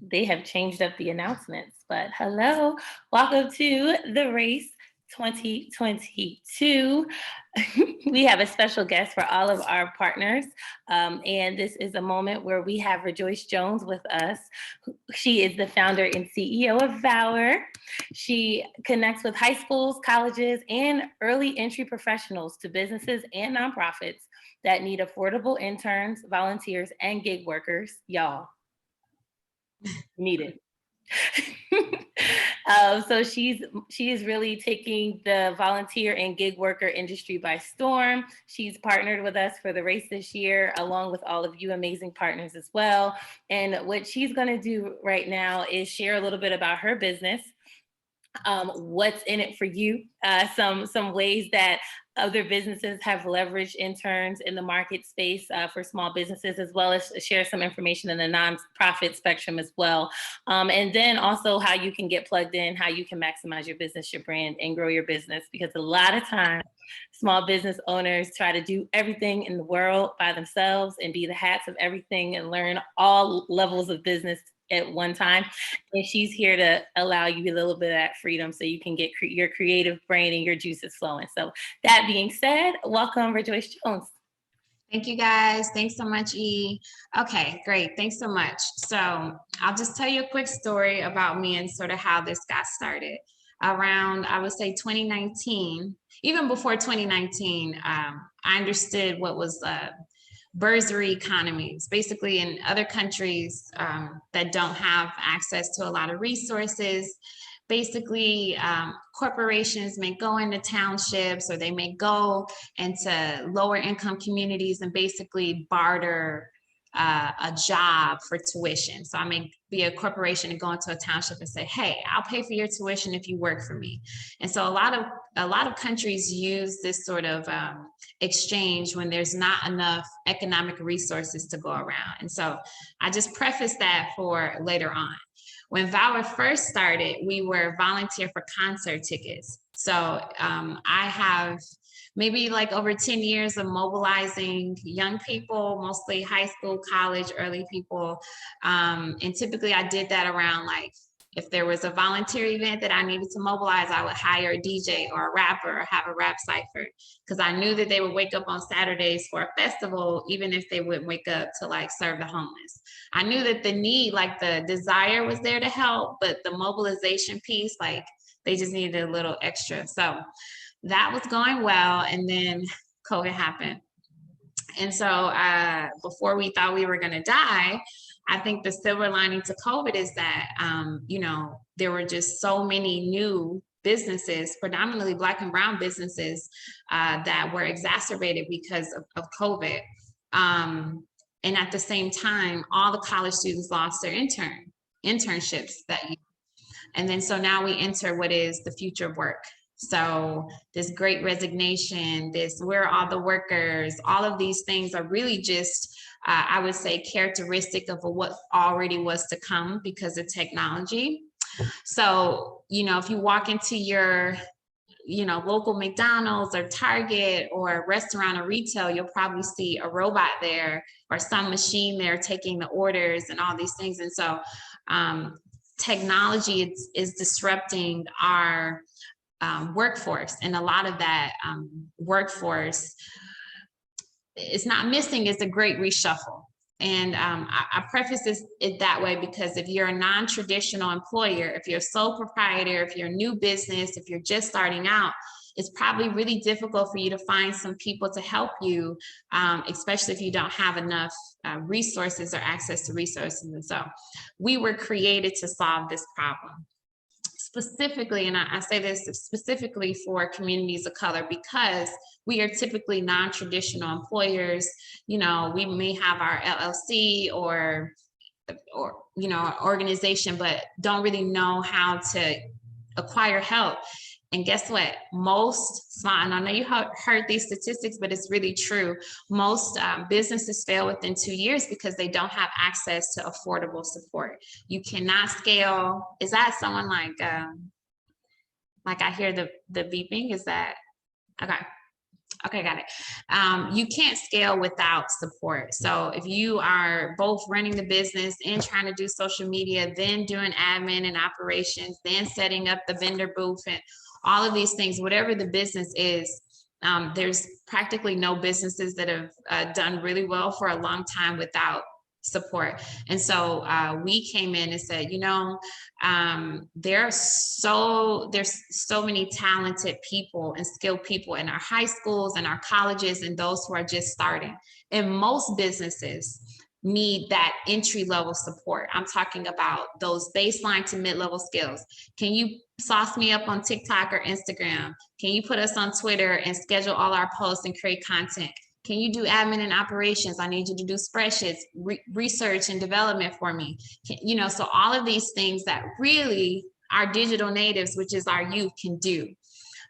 They have changed up the announcements, but hello, welcome to the race 2022. We have a special guest for all of our partners. And this is a moment where we have Rejoice Jones with us. She is the founder and CEO of Vower. She connects with high schools, colleges, and early entry professionals to businesses and nonprofits that need affordable interns, volunteers, and gig workers. Y'all, needed. So she is really taking the volunteer and gig worker industry by storm. She's partnered with us for the race this year, along with all of you amazing partners as well. And what she's going to do right now is share a little bit about her business, what's in it for you, some ways that other businesses have leveraged interns in the market space for small businesses, as well as share some information in the nonprofit spectrum as well. And then also how you can get plugged in, how you can maximize your business, your brand, and grow your business. Because a lot of times, small business owners try to do everything in the world by themselves and be the hats of everything and learn all levels of business at one time. And she's here to allow you a little bit of that freedom so you can get your creative brain and your juices flowing. So that being said, welcome, Rejoice Jones. Thank you, guys. Thanks so much, E. Okay, great. Thanks so much. So I'll just tell you a quick story about me and sort of how this got started. Around, I would say 2019, even before 2019, I understood what was bursary economies. Basically, in other countries that don't have access to a lot of resources, basically corporations may go into townships or they may go into lower income communities and basically barter a job for tuition. So I may be a corporation and go into a township and say, hey, I'll pay for your tuition if you work for me. And so a lot of countries use this sort of exchange when there's not enough economic resources to go around. And so I just preface that for later on. When Vower first started, we were volunteer for concert tickets. So I have maybe like over 10 years of mobilizing young people, mostly high school, college, early people. And typically I did that around like, if there was a volunteer event that I needed to mobilize, I would hire a DJ or a rapper or have a rap cipher, because I knew that they would wake up on Saturdays for a festival, even if they wouldn't wake up to like serve the homeless. I knew that the need, like the desire was there to help, but the mobilization piece, like they just needed a little extra. So that was going well. And then COVID happened. And so before we thought we were going to die, I think the silver lining to COVID is that, there were just so many new businesses, predominantly Black and Brown businesses, that were exacerbated because of COVID. And at the same time, all the college students lost their internships that year. And then so now we enter what is the future of work. So this great resignation, this where are all the workers, all of these things are really just, I would say, characteristic of what already was to come because of technology. So, if you walk into your, local McDonald's or Target or restaurant or retail, you'll probably see a robot there or some machine there taking the orders and all these things. And so technology is disrupting our workforce, and a lot of that workforce is not missing, it's a great reshuffle. And I preface it that way because if you're a non-traditional employer, if you're a sole proprietor, if you're a new business, if you're just starting out, it's probably really difficult for you to find some people to help you, especially if you don't have enough resources or access to resources. And so we were created to solve this problem. Specifically, and I say this specifically for communities of color, because we are typically non-traditional employers. We may have our LLC or organization, but don't really know how to acquire help. And guess what? Most small, and I know you heard these statistics, but it's really true. Most businesses fail within 2 years because they don't have access to affordable support. You cannot scale. Is that someone like I hear the beeping? Is that, okay. Okay, got it. You can't scale without support. So if you are both running the business and trying to do social media, then doing admin and operations, then setting up the vendor booth and all of these things, whatever the business is, there's practically no businesses that have done really well for a long time without support. And so we came in and said, there's so many talented people and skilled people in our high schools and our colleges and those who are just starting. And most businesses need that entry level support. I'm talking about those baseline to mid-level skills. Can you sauce me up on TikTok or Instagram? Can you put us on Twitter and schedule all our posts and create content? Can you do admin and operations? I need you to do spreadsheets, research and development for me. So all of these things that really our digital natives, which is our youth, can do.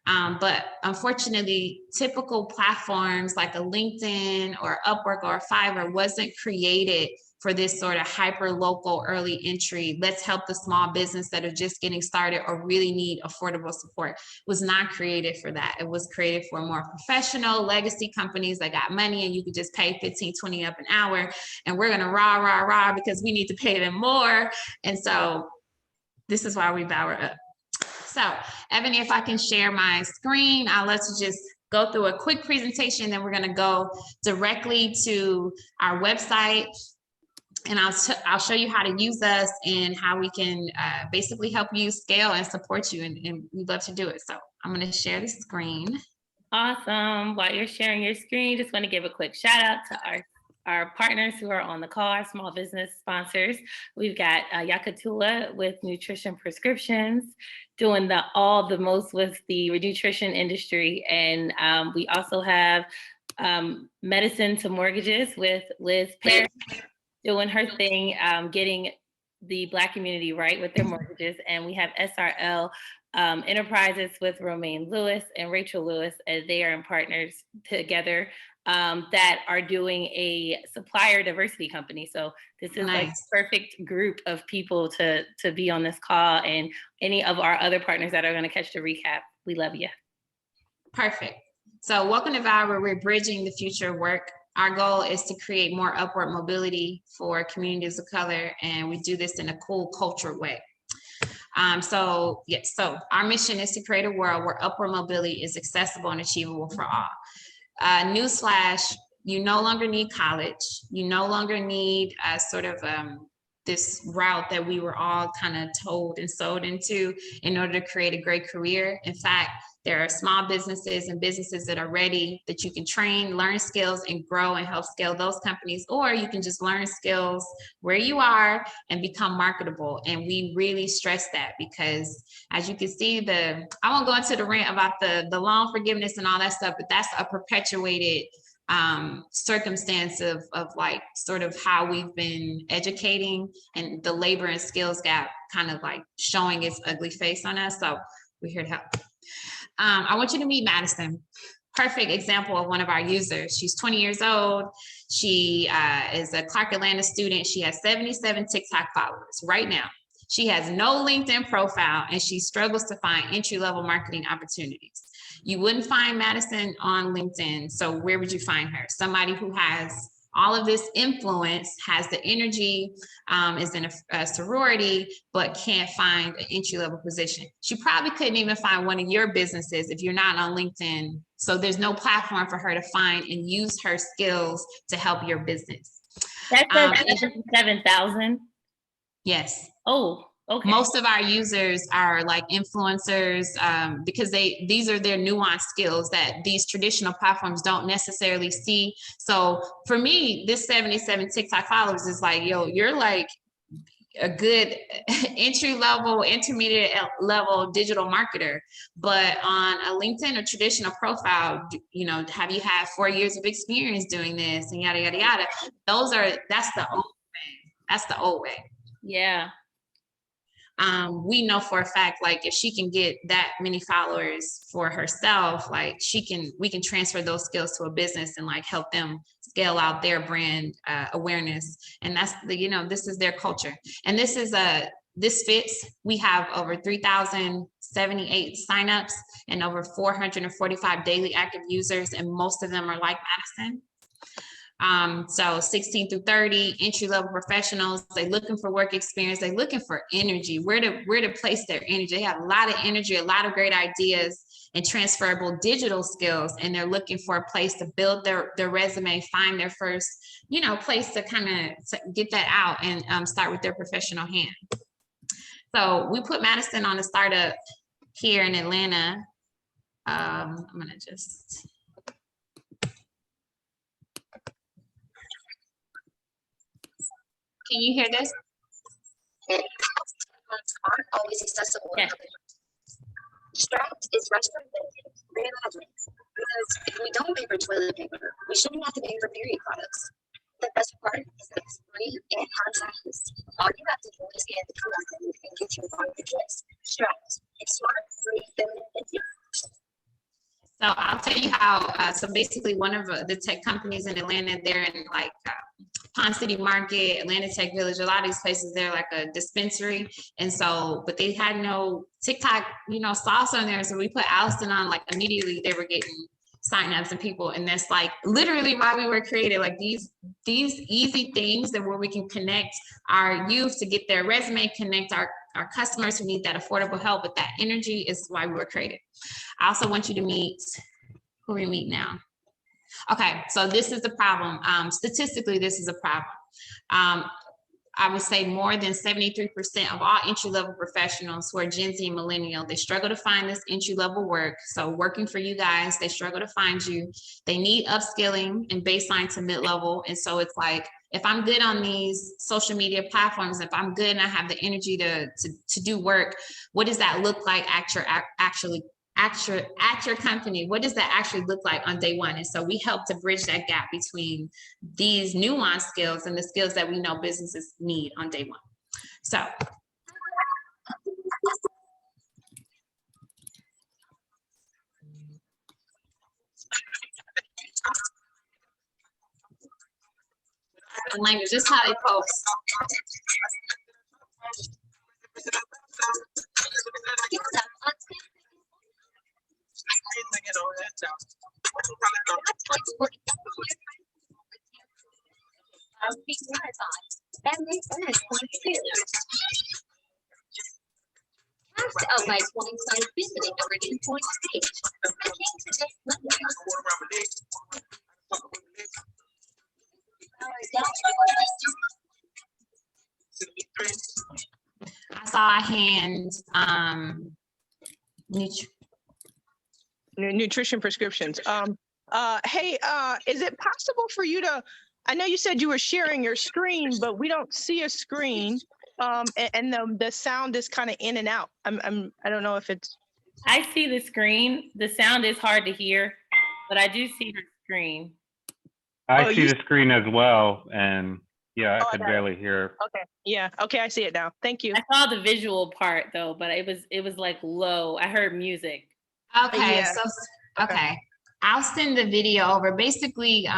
But unfortunately, typical platforms like a LinkedIn or Upwork or Fiverr wasn't created for this sort of hyper local early entry. Let's help the small business that are just getting started or really need affordable support. It was not created for that. It was created for more professional legacy companies that got money and you could just pay 15, 20 up an hour. And we're going to rah because we need to pay them more. And so this is why we Vower up. So Ebony, if I can share my screen, I'll let you just go through a quick presentation. Then we're going to go directly to our website. And I'll show you how to use us and how we can basically help you scale and support you. And we'd love to do it. So I'm going to share the screen. Awesome. While you're sharing your screen, just want to give a quick shout out to our partners who are on the call, our small business sponsors. We've got Yakatula with Nutrition Prescriptions, doing all the most with the nutrition industry. And we also have Medicine to Mortgages with Liz Perry, doing her thing, getting the Black community right with their mortgages. And we have SRL Enterprises with Romaine Lewis and Rachel Lewis, as they are in partners together that are doing a supplier diversity company. So this is like a perfect group of people to be on this call, and any of our other partners that are going to catch the recap. We love you. Perfect. So welcome to Vower. We're bridging the future of work. Our goal is to create more upward mobility for communities of color, and we do this in a cool cultural way. So our mission is to create a world where upward mobility is accessible and achievable for all. Newsflash, you no longer need college. You no longer need this route that we were all kind of told and sold into in order to create a great career. In fact, there are small businesses and businesses that are ready that you can train, learn skills, and grow and help scale those companies, or you can just learn skills where you are and become marketable. And we really stress that because, as you can see, I won't go into the rant about the loan forgiveness and all that stuff, but that's a perpetuated circumstance of like sort of how we've been educating, and the labor and skills gap kind of like showing its ugly face on us. So we're here to help. I want you to meet Madison. Perfect example of one of our users. She's 20 years old. She is a Clark Atlanta student. She has 77 TikTok followers right now. She has no LinkedIn profile, and she struggles to find entry-level marketing opportunities. You wouldn't find Madison on LinkedIn. So where would you find her? Somebody who has all of this influence, has the energy, is in a sorority, but can't find an entry-level position. She probably couldn't even find one of your businesses if you're not on LinkedIn. So there's no platform for her to find and use her skills to help your business. That's 7,000. Yes. Oh, okay. Most of our users are like influencers because these are their nuanced skills that these traditional platforms don't necessarily see. So for me, this 77 TikTok followers is like, yo, you're like a good entry level, intermediate level digital marketer. But on a LinkedIn or traditional profile, have you had 4 years of experience doing this and yada, yada, yada. That's the old way. That's the old way. Yeah. We know for a fact, like if she can get that many followers for herself, like we can transfer those skills to a business and like help them scale out their brand awareness. And that's this is their culture. And this is this fits. We have over 3,078 signups and over 445 daily active users, and most of them are like Madison. So 16 through 30, entry-level professionals, they're looking for work experience, they're looking for energy, where to place their energy. They have a lot of energy, a lot of great ideas and transferable digital skills, and they're looking for a place to build their resume, find their first, place to kind of get that out and start with their professional hand. So we put Madison on a startup here in Atlanta. I'm gonna just. Can you hear this? Aren't always accessible. Yeah. Strapped is restaurant reimagining. Because if we don't pay for toilet paper, we shouldn't have to pay for period products. The best part is that it's free and contactless. All you have to do is scan the QR code and get your product address. Strapped. It's smart, free, feminine, and different. So I'll tell you how, so basically one of the tech companies in Atlanta, they're in like Pond City Market, Atlanta Tech Village, a lot of these places, they're like a dispensary. And so, but they had no TikTok, sauce on there. So we put Allison on, like immediately they were getting signups and people. And that's like literally why we were created, like these easy things that where we can connect our youth to get their resume, connect our customers who need that affordable help with that energy is why we were created. I also want you to meet, who we meet now. Okay, so this is the problem. Statistically, this is a problem. I would say more than 73% of all entry-level professionals who are Gen Z and millennial, they struggle to find this entry-level work. So working for you guys, they struggle to find you. They need upskilling and baseline to mid-level. And so it's like, if I'm good on these social media platforms, if I'm good and I have the energy to do work, what does that look like at your company? What does that actually look like on day one? And so we help to bridge that gap between these nuanced skills and the skills that we know businesses need on day one. So language, this is how they post. That makes sense. Out by 25 visiting the Riggin Point stage. I saw a hand. Nutrition prescriptions. Hey, is it possible for you to, I know you said you were sharing your screen, but we don't see a screen. And the sound is kind of in and out. I don't know if it's. I see the screen. The sound is hard to hear, but I do see her screen. I see the screen as well, and yeah, I could barely hear. Okay, yeah, okay, I see it now. Thank you. I saw the visual part though, but it was like low. I heard music. Okay, Yeah. Okay, I'll send the video over. Basically,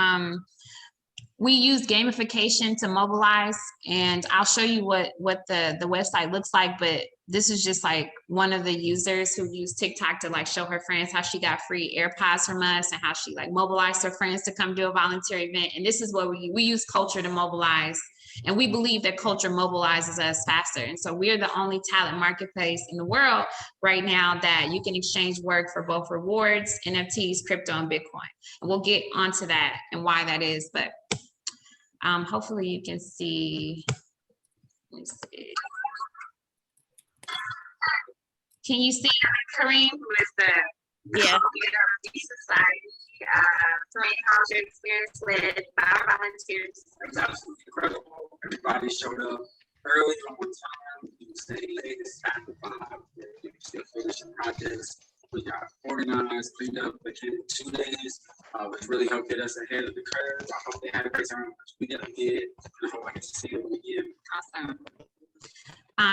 we use gamification to mobilize, and I'll show you what the website looks like, but this is just like one of the users who used TikTok to like show her friends how she got free AirPods from us and how she like mobilized her friends to come do a volunteer event. And this is what we use culture to mobilize. And we believe that culture mobilizes us faster. And so we're the only talent marketplace in the world right now that you can exchange work for both rewards, NFTs, crypto, and Bitcoin. And we'll get onto that and why that is, but hopefully you can see. Let me see. Can you see Kareem with the society? How's your experience with volunteers? It's absolutely incredible. Everybody showed up early on time. You stayed late, it's after 5. You still finishing projects. We got organized, cleaned up within 2 days, which really helped get us ahead of the curve. I hope they had a great time. We got did, and I hope I get to see them again. Awesome.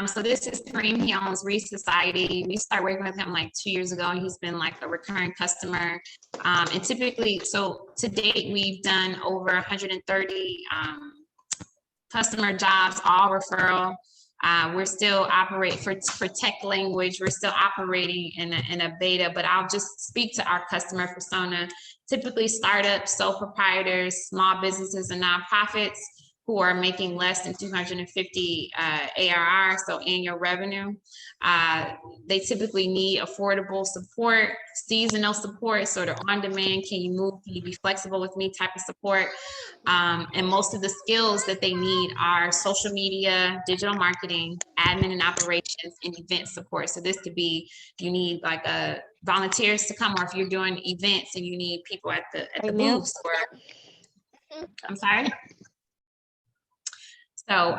So this is Kareem. He owns Reese Society. We started working with him like 2 years ago, and he's been like a recurring customer. And typically, so to date, we've done over 130 customer jobs, all referral. We're still operate for tech language. We're still operating in a beta, but I'll just speak to our customer persona. Typically startups, sole proprietors, small businesses and nonprofits who are making less than 250 ARR, so annual revenue. They typically need affordable support, seasonal support, sort of on demand, can you move, can you be flexible with me type of support. And most of the skills that they need are social media, digital marketing, admin and operations, and event support. So this could be, if you need like volunteers to come, or if you're doing events and you need people at the booths, or I'm sorry. So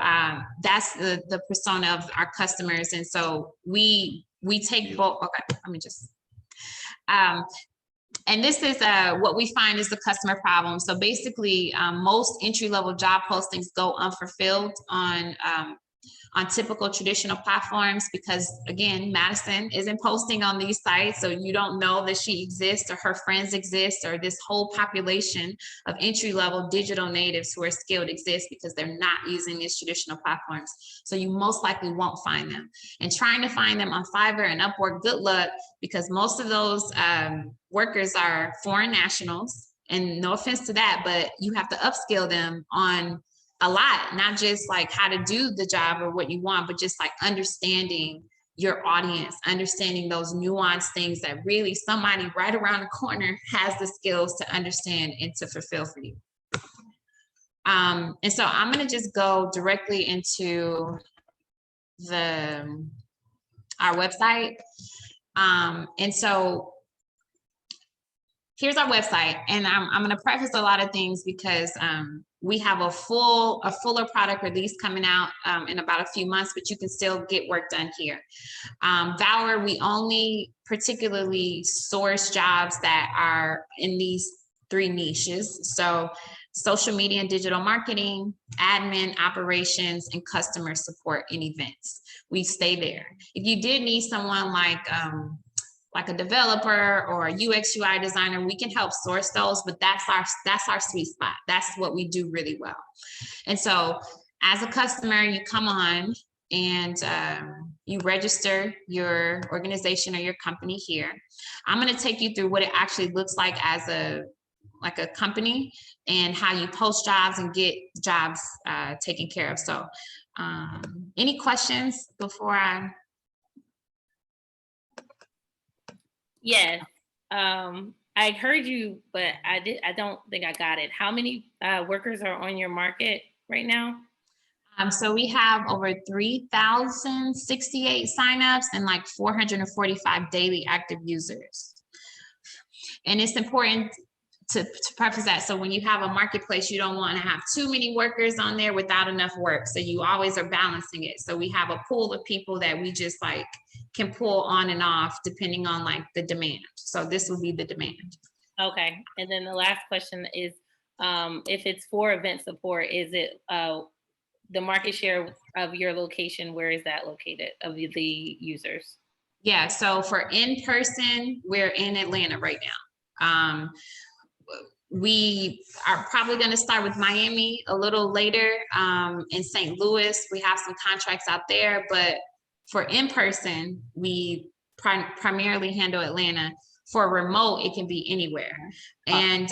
that's the persona of our customers. And so we take both, okay, let me just, and this is what we find is the customer problem. So basically most entry-level job postings go unfulfilled on typical traditional platforms, because again, Madison isn't posting on these sites. So you don't know that she exists or her friends exist, or this whole population of entry-level digital natives who are skilled exists, because they're not using these traditional platforms. So you most likely won't find them. And trying to find them on Fiverr and Upwork, good luck, because most of those workers are foreign nationals. And no offense to that, but you have to upskill them on a lot, not just like how to do the job or what you want, but just like understanding your audience, understanding those nuanced things that really somebody right around the corner has the skills to understand and to fulfill for you. And so I'm going to just go directly into our website. And so here's our website, and I'm going to preface a lot of things because we have a fuller product release coming out in about a few months, but you can still get work done here. Vower, we only particularly source jobs that are in these 3 niches. So social media and digital marketing, admin, operations, and customer support and events. We stay there. If you did need someone like a developer or a UX UI designer, we can help source those, but that's our sweet spot. That's what we do really well. And so as a customer, you come on and you register your organization or your company here. I'm going to take you through what it actually looks like as a company, and how you post jobs and get jobs taken care of. So any questions before I? Yes, I heard you, but I don't think I got it. How many workers are on your market right now? So we have over 3,068 signups and like 445 daily active users. And it's important to preface that. So when you have a marketplace, you don't want to have too many workers on there without enough work. So you always are balancing it. So we have a pool of people that we just like can pull on and off depending on like the demand. So this will be the demand. Okay. And then the last question is, if it's for event support, is it the market share of your location? Where is that located of the users? Yeah. So for in-person, we're in Atlanta right now. We are probably going to start with Miami a little later. In St. Louis, we have some contracts out there, but for in-person, we primarily handle Atlanta. For remote, it can be anywhere. And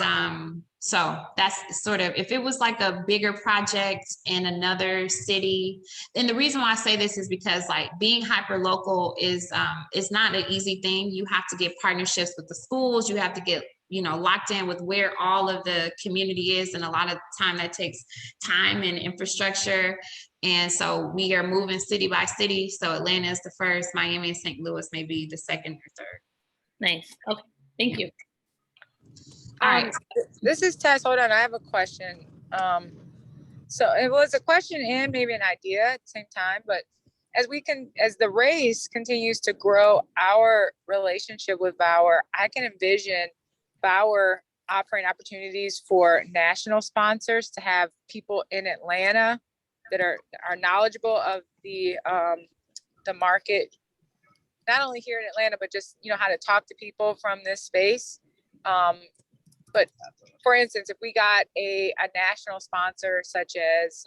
so that's sort of, if it was like a bigger project in another city, and the reason why I say this is because like being hyper local is not an easy thing. You have to get partnerships with the schools. You have to get locked in with where all of the community is. And a lot of time that takes time and infrastructure. And so we are moving city by city. So Atlanta is the first, Miami and St. Louis may be the second or third. Nice. Okay. Thank you. All right. This is Tess. Hold on. I have a question. So it was a question and maybe an idea at the same time, but as the race continues to grow our relationship with Vower, I can envision Vower offering opportunities for national sponsors to have people in Atlanta that are knowledgeable of the market, not only here in Atlanta, but just how to talk to people from this space. But for instance, if we got a national sponsor such as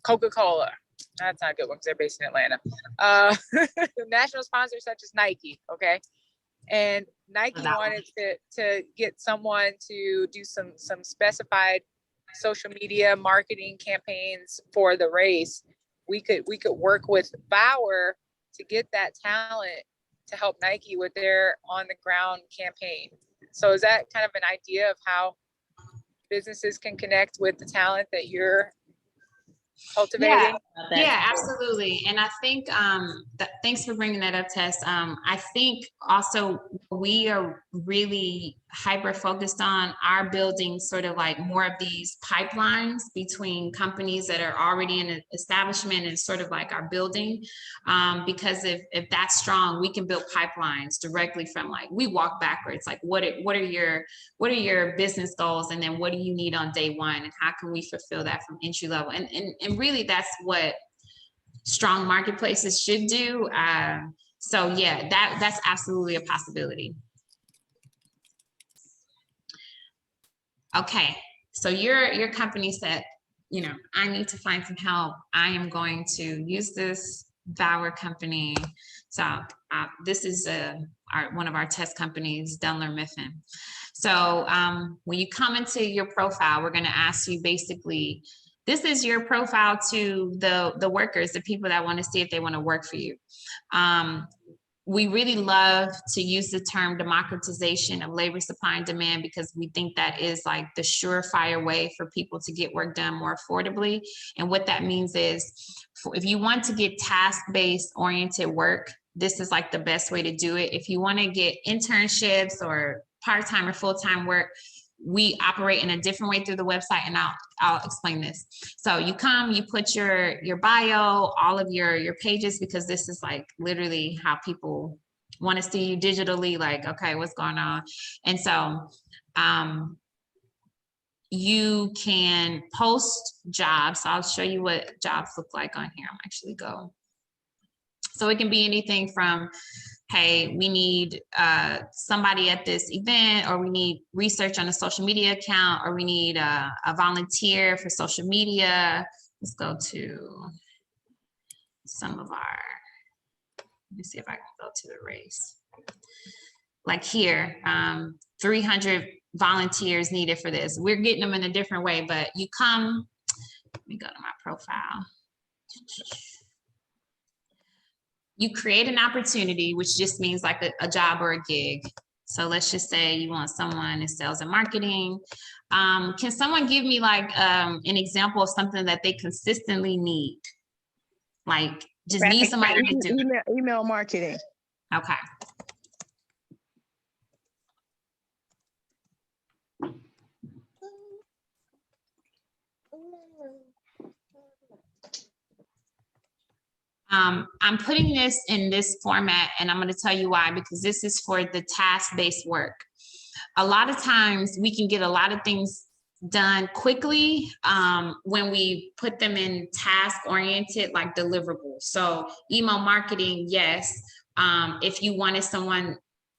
Coca-Cola. That's not a good one because they're based in Atlanta. National sponsors such as Nike, okay? And Nike wanted to get someone to do some specified social media marketing campaigns for the race. We could work with Vower to get that talent to help Nike with their on the ground campaign. So is that kind of an idea of how businesses can connect with the talent that you're cultivating? Yeah, absolutely. And I think thanks for bringing that up, Tess. I think also we are really hyper focused on our building sort of like more of these pipelines between companies that are already in an establishment and sort of like our building. Because if that's strong, we can build pipelines directly from like, we walk backwards, like what are your business goals? And then what do you need on day one? And how can we fulfill that from entry level? And really that's what strong marketplaces should do. So yeah, that's absolutely a possibility. Okay, so your company said, you know, I need to find some help. I am going to use this Vower company. So this is one of our test companies, Dunler Mifflin. So when you come into your profile, we're going to ask you basically, this is your profile to the workers, the people that want to see if they want to work for you. We really love to use the term democratization of labor supply and demand because we think that is like the surefire way for people to get work done more affordably. And what that means is if you want to get task-based oriented work, this is like the best way to do it. If you want to get internships or part-time or full-time work, we operate in a different way through the website, and I'll explain this. So you come, you put your bio, all of your pages, because this is like literally how people want to see you digitally, like, okay, what's going on? And so you can post jobs. So I'll show you what jobs look like on here. I'm actually go. So it can be anything from, hey, we need somebody at this event, or we need research on a social media account, or we need a volunteer for social media. Let's go to some of our, let me see if I can go to the race. Like here, 300 volunteers needed for this. We're getting them in a different way, but you come, let me go to my profile. You create an opportunity, which just means like a job or a gig. So let's just say you want someone in sales and marketing. Can someone give me like an example of something that they consistently need? Like just need somebody to do it. Email marketing. Okay. I'm putting this in this format, and I'm going to tell you why, because this is for the task-based work. A lot of times we can get a lot of things done quickly when we put them in task-oriented, like deliverables. So email marketing, yes. If you wanted someone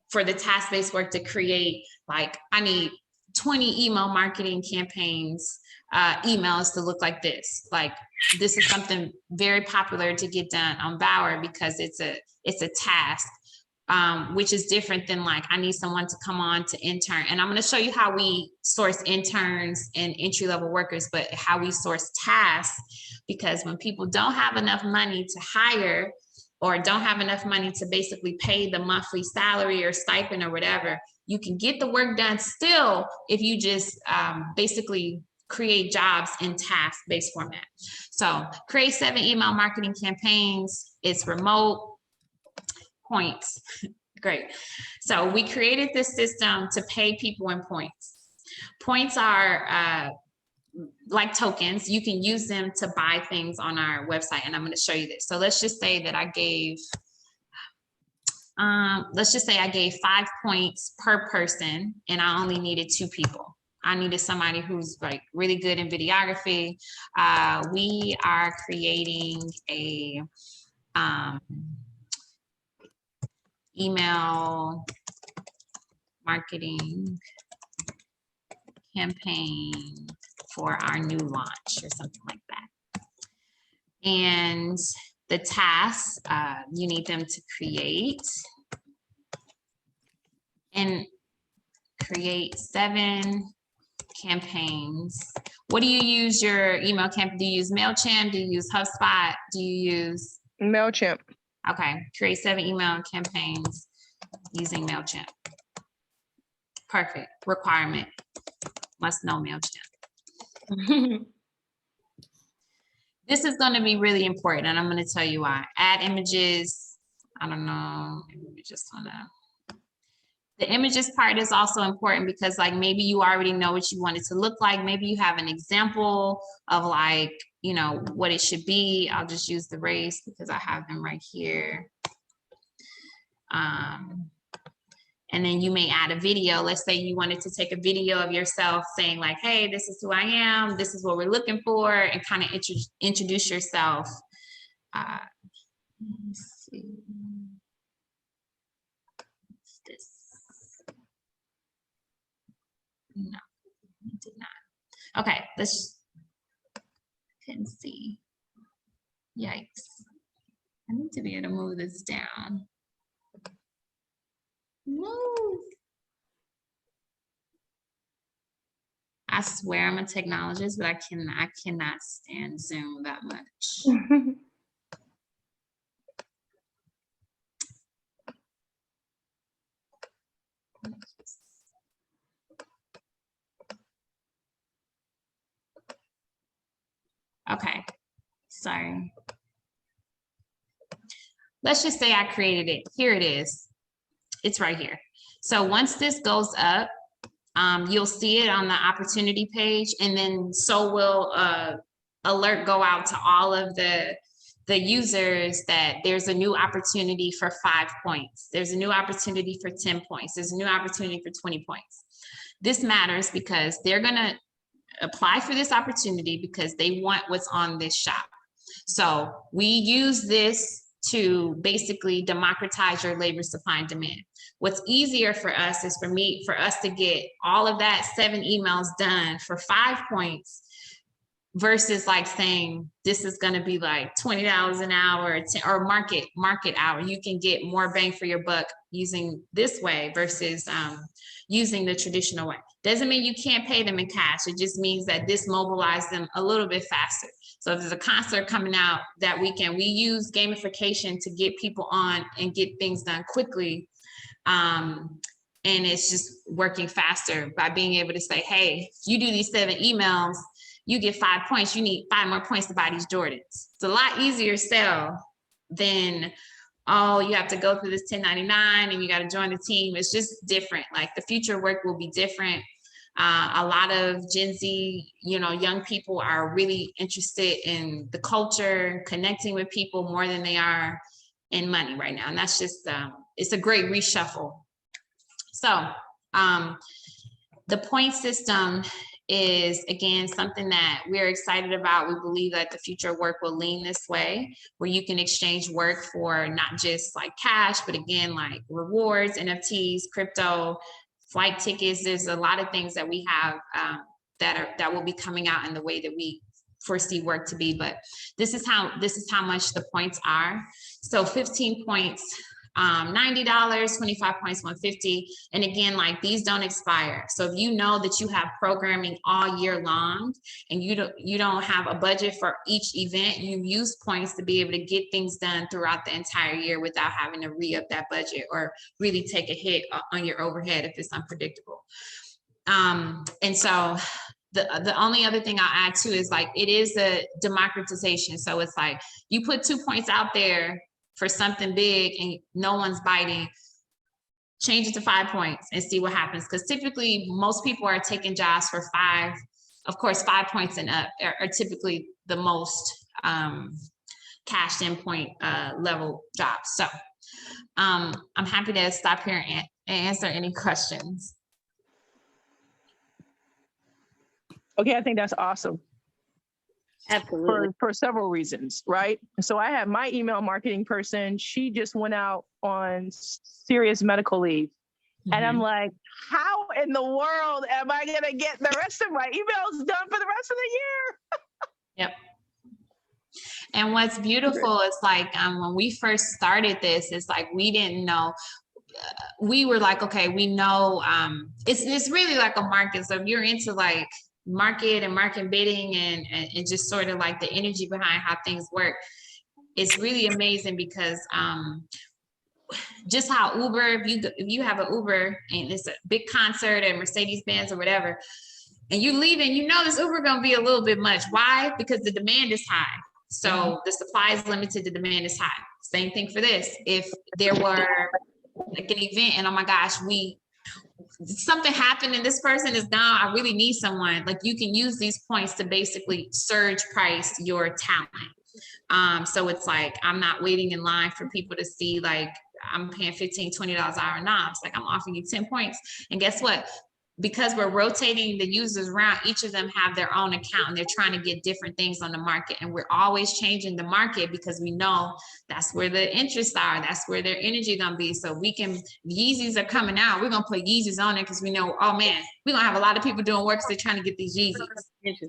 for the task-based work to create, like, I need 20 email marketing campaigns, emails to look like this. Like, this is something very popular to get done on Vower because it's a task, which is different than like, I need someone to come on to intern. And I'm going to show you how we source interns and entry-level workers, but how we source tasks, because when people don't have enough money to hire, or don't have enough money to basically pay the monthly salary or stipend or whatever, you can get the work done still if you just basically create jobs in task-based format. So create 7 email marketing campaigns. It's remote. Points. Great. So we created this system to pay people in points. Points are like tokens. You can use them to buy things on our website, and I'm going to show you this. So let's just say that I gave, let's just say I gave 5 points per person, and I only needed 2 people. I needed somebody who's like really good in videography. We are creating a email marketing campaign for our new launch or something like that. And the tasks, you need them to create and create 7 campaigns. What do you use your email campaign? Do you use MailChimp? Do you use HubSpot? Do you use MailChimp? Okay, create 7 email campaigns using MailChimp. Perfect. Requirement. Must know MailChimp. This is going to be really important, and I'm going to tell you why. Add images. I don't know. Maybe we just want to. The images part is also important because like maybe you already know what you want it to look like. Maybe you have an example of like, you know, what it should be. I'll just use the race because I have them right here. And then you may add a video. Let's say you wanted to take a video of yourself saying like, hey, this is who I am. This is what we're looking for, and kind of introduce yourself. Let me see. What's this? No, it did not. Okay, let's, couldn't see. Yikes. I need to be able to move this down. Move. I swear I'm a technologist, but I cannot stand Zoom that much. Okay, sorry. Let's just say I created it. Here it is. It's right here. So once this goes up, you'll see it on the opportunity page, and then so will alert go out to all of the users that there's a new opportunity for 5 points. There's a new opportunity for 10 points. There's a new opportunity for 20 points. This matters because they're gonna apply for this opportunity because they want what's on this shop. So we use this to basically democratize your labor supply and demand. What's easier for us is for us to get all of that 7 emails done for 5 points versus like saying this is going to be like $20 an hour or market hour. You can get more bang for your buck using this way versus using the traditional way. Doesn't mean you can't pay them in cash. It just means that this mobilizes them a little bit faster. So if there's a concert coming out that weekend, we use gamification to get people on and get things done quickly. And it's just working faster by being able to say, hey, you do these 7 emails, you get 5 points. You need 5 more points to buy these Jordans. It's a lot easier sell than, oh, you have to go through this 1099 and you got to join the team. It's just different. Like the future work will be different. A lot of Gen Z, young people are really interested in the culture, connecting with people more than they are in money right now. And that's just, it's a great reshuffle. So the point system is, again, something that we're excited about. We believe that the future of work will lean this way, where you can exchange work for not just like cash, but again, like rewards, NFTs, crypto, flight tickets. There's a lot of things that we have that will be coming out in the way that we foresee work to be. But this is how much the points are. So 15 points, $90, 25 points, $150. And again, like these don't expire. So if you know that you have programming all year long and you don't have a budget for each event, you use points to be able to get things done throughout the entire year without having to re-up that budget or really take a hit on your overhead if it's unpredictable. And so the only other thing I'll add too is like, it is a democratization. So it's like you put 2 points out there for something big and no one's biting, change it to 5 points and see what happens. Because typically most people are taking jobs for 5. Of course, 5 points and up are typically the most cashed in point level jobs. So I'm happy to stop here and answer any questions. Okay, I think that's awesome. Absolutely. For several reasons, right? So I have my email marketing person. She just went out on serious medical leave. Mm-hmm. And I'm like, how in the world am I going to get the rest of my emails done for the rest of the year? Yep. And what's beautiful is like when we first started this, it's like we didn't know. We were like, okay, we know it's really like a market. So if you're into like market and market bidding and just sort of like the energy behind how things work, it's really amazing because just how Uber, if you have an Uber and it's a big concert at Mercedes-Benz or whatever, and you leaving, you know this Uber gonna be a little bit much. Why? Because the demand is high. So the supply is limited, the demand is high. Same thing for this. If there were like an event and oh my gosh, something happened and this person is gone, I really need someone. Like you can use these points to basically surge price your talent. So it's like, I'm not waiting in line for people to see like, I'm paying $15, $20 an hour. Nah, it's like, I'm offering you 10 points. And guess what? Because we're rotating the users around, each of them have their own account and they're trying to get different things on the market. And we're always changing the market because we know that's where the interests are. That's where their energy gonna be. So we can, Yeezys are coming out. We're gonna put Yeezys on it because we know, oh man, we're gonna have a lot of people doing work because they're trying to get these Yeezys.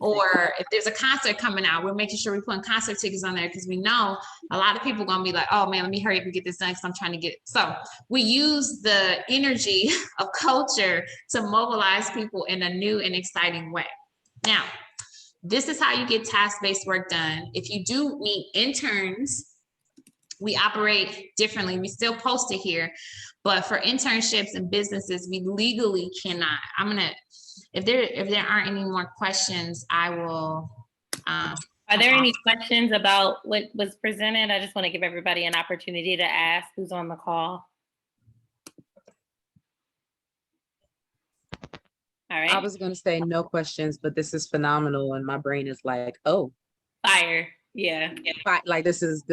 Or if there's a concert coming out, we're making sure we're putting concert tickets on there because we know a lot of people gonna be like, oh man, let me hurry up and get this done because I'm trying to get it. So we use the energy of culture to mobilize people in a new and exciting way. Now, this is how you get task-based work done. If you do meet interns, we operate differently. We still post it here, but for internships and businesses, we legally cannot. I'm gonna, if there aren't any more questions, I will. Are there any questions about what was presented? I just want to give everybody an opportunity to ask who's on the call. All right. I was going to say no questions, but this is phenomenal. And my brain is like, oh, fire. Yeah. Like this is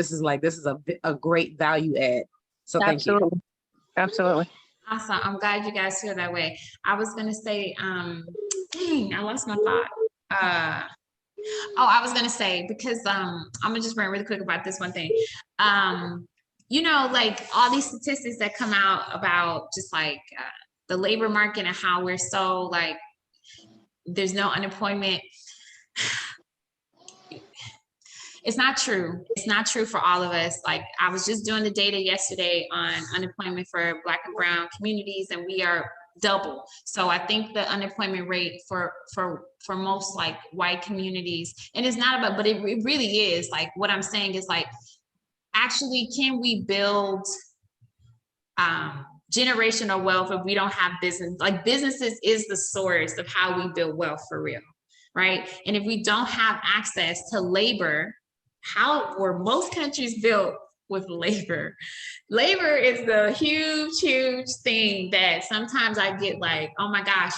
a great value add. So thank you. Absolutely. Awesome. I'm glad you guys feel that way. I was going to say, dang, I lost my thought. I was going to say, because I'm going to just rant really quick about this one thing. You know, like all these statistics that come out about just like the labor market and how we're so like, there's no unemployment. It's not true. It's not true for all of us. Like I was just doing the data yesterday on unemployment for Black and brown communities, and we are double. So I think the unemployment rate for most like white communities, and it's not about, but it really is like, what I'm saying is like, actually, can we build generational wealth if we don't have business? Like businesses is the source of how we build wealth for real, right? And if we don't have access to labor, how were most countries built? With labor. Labor is the huge thing that sometimes I get like, oh my gosh,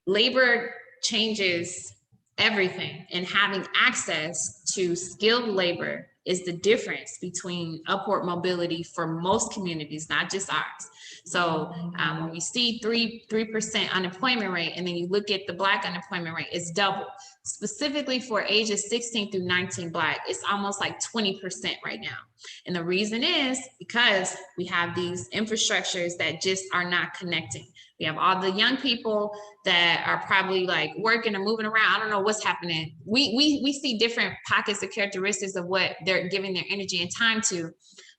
labor changes everything, and having access to skilled labor is the difference between upward mobility for most communities, not just ours. So when we see 3% unemployment rate, and then you look at the Black unemployment rate, it's double. Specifically for ages 16 through 19 Black, it's almost like 20% right now. And the reason is because we have these infrastructures that just are not connecting. We have all the young people that are probably like working or moving around. I don't know what's happening. We see different pockets of characteristics of what they're giving their energy and time to,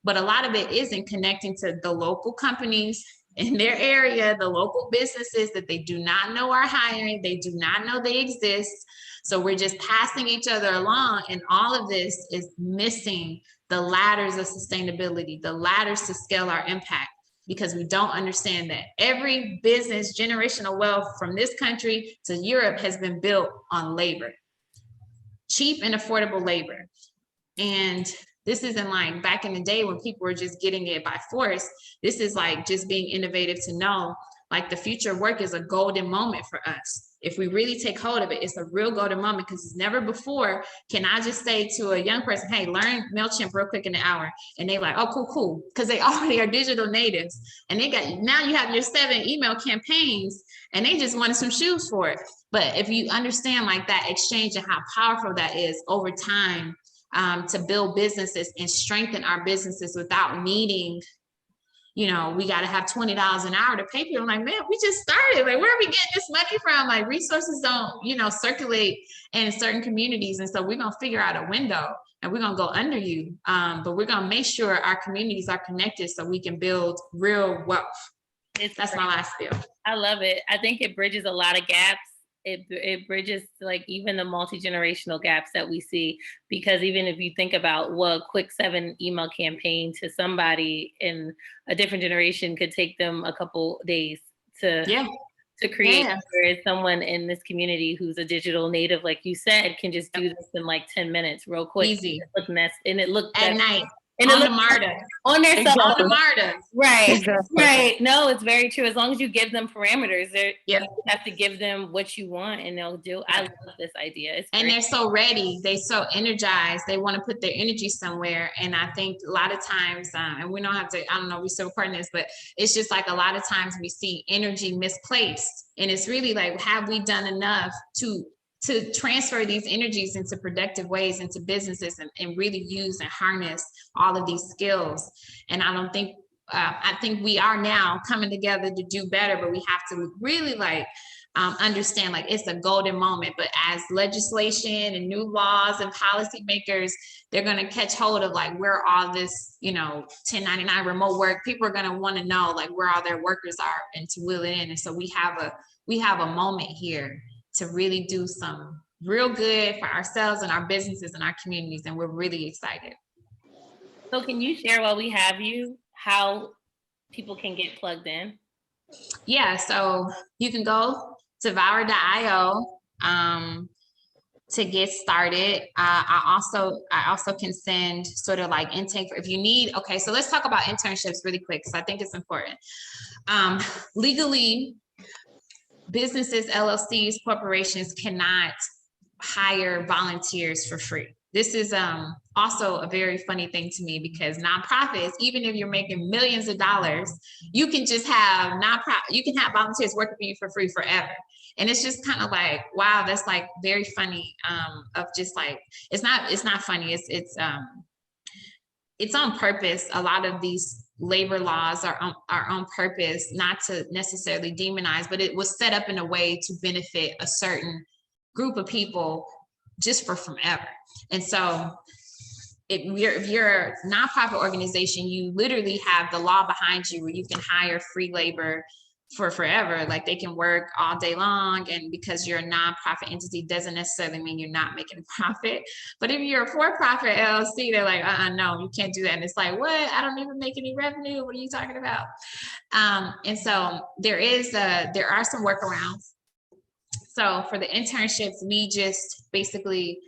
but a lot of it isn't connecting to the local companies in their area, the local businesses that they do not know are hiring, they do not know they exist. So we're just passing each other along, and all of this is missing the ladders of sustainability, the ladders to scale our impact, because we don't understand that every business generational wealth from this country to Europe has been built on labor, cheap and affordable labor. And this isn't like back in the day when people were just getting it by force. This is like just being innovative to know like the future of work is a golden moment for us. If we really take hold of it, it's a real golden moment, because it's never before can I just say to a young person, hey, learn MailChimp real quick in an hour. And they're like, oh, cool. Because they already are digital natives. And now you have your 7 email campaigns, and they just wanted some shoes for it. But if you understand like that exchange and how powerful that is over time, to build businesses and strengthen our businesses without needing you know, we got to have $20 an hour to pay people. I'm like, man, we just started. Like, where are we getting this money from? Like, resources don't, you know, circulate in certain communities. And so we're going to figure out a window and we're going to go under you. But we're going to make sure our communities are connected so we can build real wealth. That's my last bill. I love it. I think it bridges a lot of gaps. It bridges like even the multi-generational gaps that we see, because even if you think about what a quick 7 email campaign to somebody in a different generation could take them a couple days to create, whereas someone in this community who's a digital native, like you said, can just do this in like 10 minutes real quick. Easy. And it looked at night. And on the MARTA. On their cell phone. On the MARTA. Right. Right. No, it's very true. As long as you give them parameters, you have to give them what you want and they'll do. I love this idea. And they're so ready. They're so energized. They want to put their energy somewhere. And I think a lot of times, and we don't have to, I don't know, we're still recording this, but it's just like a lot of times we see energy misplaced. And it's really like, have we done enough to transfer these energies into productive ways into businesses and really use and harness all of these skills? And I don't think, I think we are now coming together to do better, but we have to really like understand like it's a golden moment. But as legislation and new laws and policymakers, they're going to catch hold of like where all this, you know, 1099 remote work, people are going to want to know like where all their workers are and to wheel it in. And so we have a moment here to really do some real good for ourselves and our businesses and our communities. And we're really excited. So can you share while we have you, how people can get plugged in? Yeah, so you can go to vower.io to get started. I also can send sort of like intake if you need. Okay, so let's talk about internships really quick because I think it's important. Legally, businesses, LLCs, corporations cannot hire volunteers for free. This is also a very funny thing to me because nonprofits, even if you're making millions of dollars, you can just have you can have volunteers working for you for free forever. And it's just kind of like, wow, that's like very funny of just like, it's not funny. It's on purpose. A lot of these labor laws are on purpose, not to necessarily demonize, but it was set up in a way to benefit a certain group of people just for forever. And so if you're a nonprofit organization, you literally have the law behind you where you can hire free labor for forever. Like they can work all day long. And because you're a nonprofit entity doesn't necessarily mean you're not making a profit. But if you're a for-profit LLC, they're like, no, you can't do that. And it's like, what? I don't even make any revenue. What are you talking about? And so there are some workarounds. So for the internships, we just basically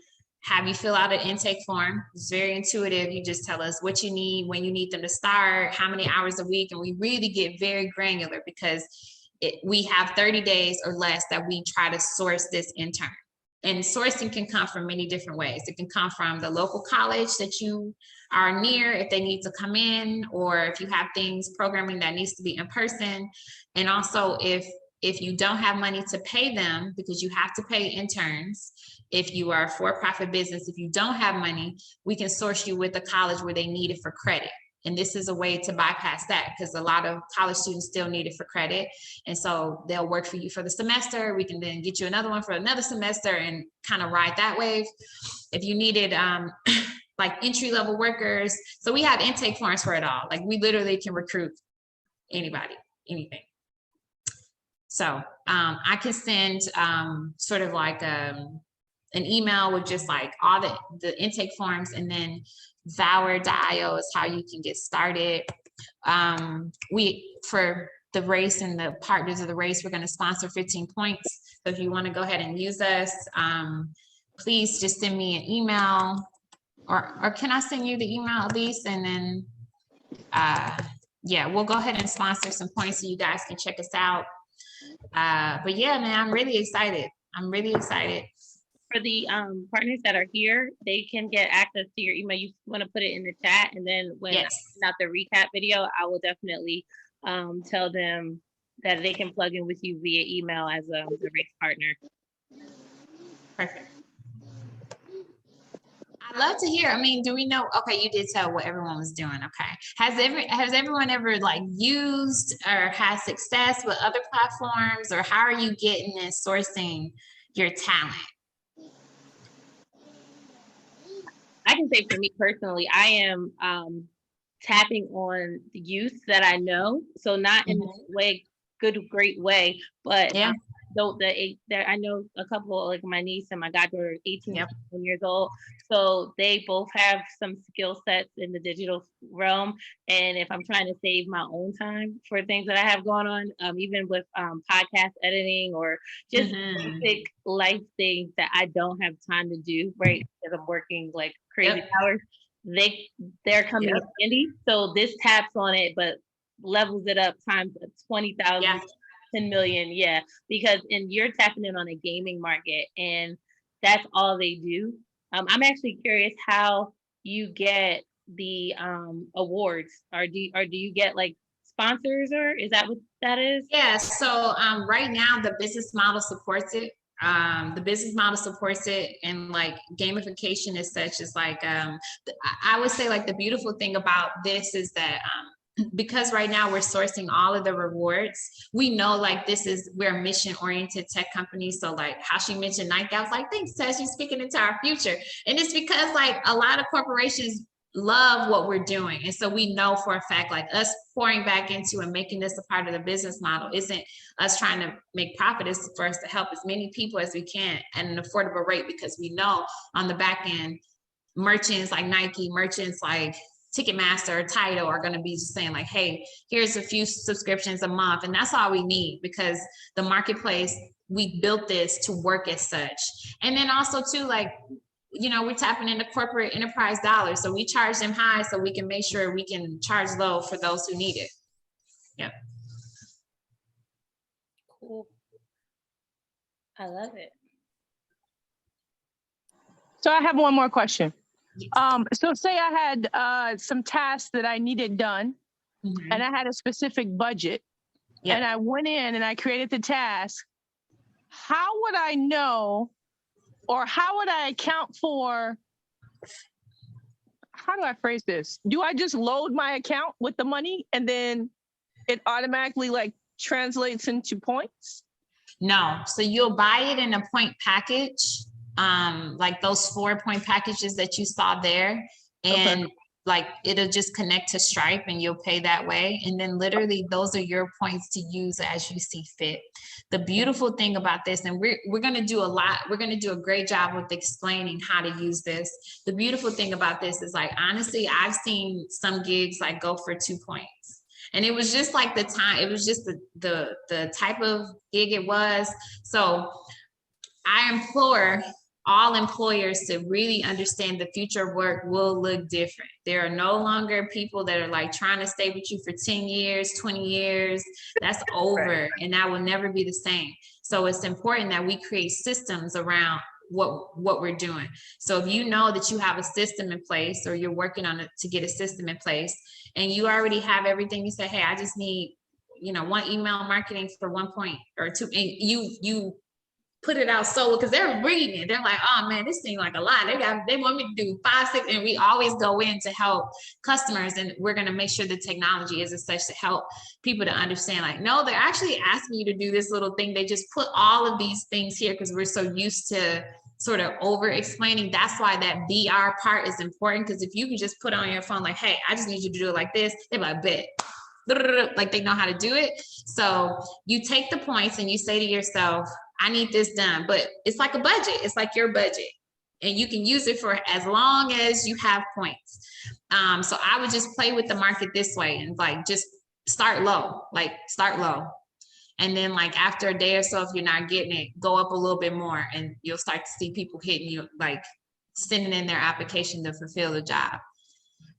have you fill out an intake form. It's very intuitive. You just tell us what you need, when you need them to start, how many hours a week, and we really get very granular because we have 30 days or less that we try to source this intern. And sourcing can come from many different ways. It can come from the local college that you are near if they need to come in, or if you have programming that needs to be in person. And also if you don't have money to pay them, because you have to pay interns, if you are a for-profit business, if you don't have money, we can source you with a college where they need it for credit. And this is a way to bypass that because a lot of college students still need it for credit. And so they'll work for you for the semester. We can then get you another one for another semester and kind of ride that wave. If you needed like entry-level workers, so we have intake forms for it all. Like we literally can recruit anybody, anything. So I can send sort of like an email with just like all the intake forms, and then vower.io is how you can get started. For the race and the partners of the race, we're going to sponsor 15 points. So if you want to go ahead and use us, please just send me an email, or can I send you the email at least? And then, yeah, we'll go ahead and sponsor some points so you guys can check us out. But yeah, man, I'm really excited. For the partners that are here, they can get access to your email. You want to put it in the chat, and then when I send out the recap video, I will definitely tell them that they can plug in with you via email as the race partner. Perfect. I'd love to hear. I mean, do we know? Okay, you did tell what everyone was doing. Okay, has everyone ever like used or had success with other platforms, or how are you getting and sourcing your talent? I can say for me personally, I am tapping on the youth that I know. So not in this way, great way, but Yeah. I know a couple, like my niece and my goddaughter, 18 Yep. 21 years old. So they both have some skill sets in the digital realm. And if I'm trying to save my own time for things that I have going on, even with podcast editing or just basic life things that I don't have time to do, right? Because I'm working like crazy hours, they're coming in handy. So this taps on it, but levels it up times 20,000. 10 million, yeah, because you're tapping in on a gaming market, and that's all they do. I'm actually curious how you get the awards, or do you get like sponsors, or is that what that is? Yeah. So right now the business model supports it. The business model supports it, and like gamification is such as like I would say like the beautiful thing about this is that because right now we're sourcing all of the rewards, we know like we're a mission oriented tech company. So like how she mentioned Nike, I was like, thanks, Tess, you're speaking into our future. And it's because like a lot of corporations love what we're doing. And so we know for a fact, like us pouring back into and making this a part of the business model isn't us trying to make profit, it's for us to help as many people as we can at an affordable rate, because we know on the back end, merchants like Nike, merchants like Ticketmaster, Tidal are going to be just saying like, hey, here's a few subscriptions a month. And that's all we need, because the marketplace, we built this to work as such. And then also too, like, you know, we're tapping into corporate enterprise dollars. So we charge them high so we can make sure we can charge low for those who need it. Yep. Cool. I love it. So I have one more question. So say I had some tasks that I needed done, and I had a specific budget, and I went in and I created the task. How would I know, or how would I account for, how do I phrase this? Do I just load my account with the money and then it automatically like translates into points? No, so you'll buy it in a point package, like those 4-point packages that you saw there, and like it'll just connect to Stripe and you'll pay that way. And then literally those are your points to use as you see fit. The beautiful thing about this, and we're going to do a great job with explaining how to use this. The beautiful thing about this is like, honestly, I've seen some gigs like go for 2 points. And it was just like the time, it was just the type of gig it was. So I implore all employers to really understand the future of work will look different. There are no longer people that are like trying to stay with you for 10 years, 20 years. That's over, and that will never be the same. So it's important that we create systems around what we're doing. So if you know that you have a system in place, or you're working on it to get a system in place, and you already have everything, you say, hey, I just need, you know, 1 email marketing for 1 point or 2, and you put it out solo, because they're reading it. They're like, oh man, this seems like a lot. They want me to do 5, 6, and we always go in to help customers, and we're going to make sure the technology is as such to help people to understand, like, no, they're actually asking you to do this little thing. They just put all of these things here because we're so used to sort of over explaining. That's why that BR part is important, because if you can just put on your phone like, hey, I just need you to do it like this, they're like, bet. Like they know how to do it. So you take the points and you say to yourself, I need this done. But it's like a budget. It's like your budget, and you can use it for as long as you have points. So I would just play with the market this way, and like just start low, and then like after a day or so, if you're not getting it, go up a little bit more, and you'll start to see people hitting you, like sending in their application to fulfill the job.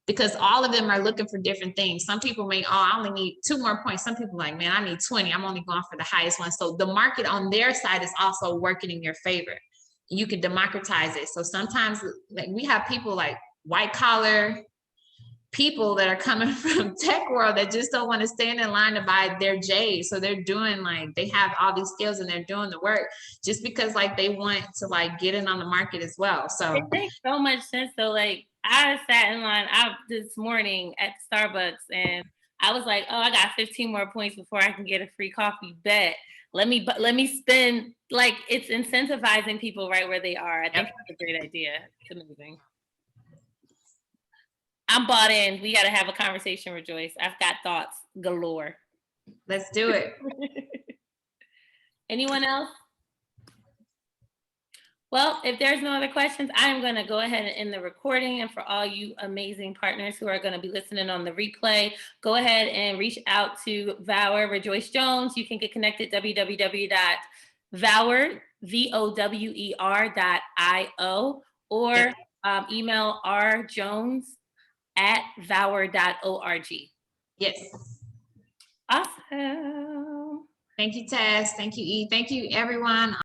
Because all of them are looking for different things. Some people may, I only need 2 more points. Some people like, man, I need 20. I'm only going for the highest one. So the market on their side is also working in your favor. You can democratize it. So sometimes like we have people like white collar people that are coming from tech world that just don't want to stand in line to buy their J's. So they're doing like, they have all these skills and they're doing the work just because like they want to like get in on the market as well. So it makes so much sense though. Like I sat in line out this morning at Starbucks and I was like, oh, I got 15 more points before I can get a free coffee. Bet. Let me spend, like, it's incentivizing people right where they are. I think it's a great idea. It's amazing. I'm bought in. We got to have a conversation, Rejoice. I've got thoughts galore. Let's do it. Anyone else? Well, if there's no other questions, I'm going to go ahead and end the recording. And for all you amazing partners who are going to be listening on the replay, go ahead and reach out to Vower, Rejoice Jones. You can get connected www.vower.io or email rjones@vower.org. Yes. Awesome. Thank you, Tess. Thank you, E. Thank you, everyone.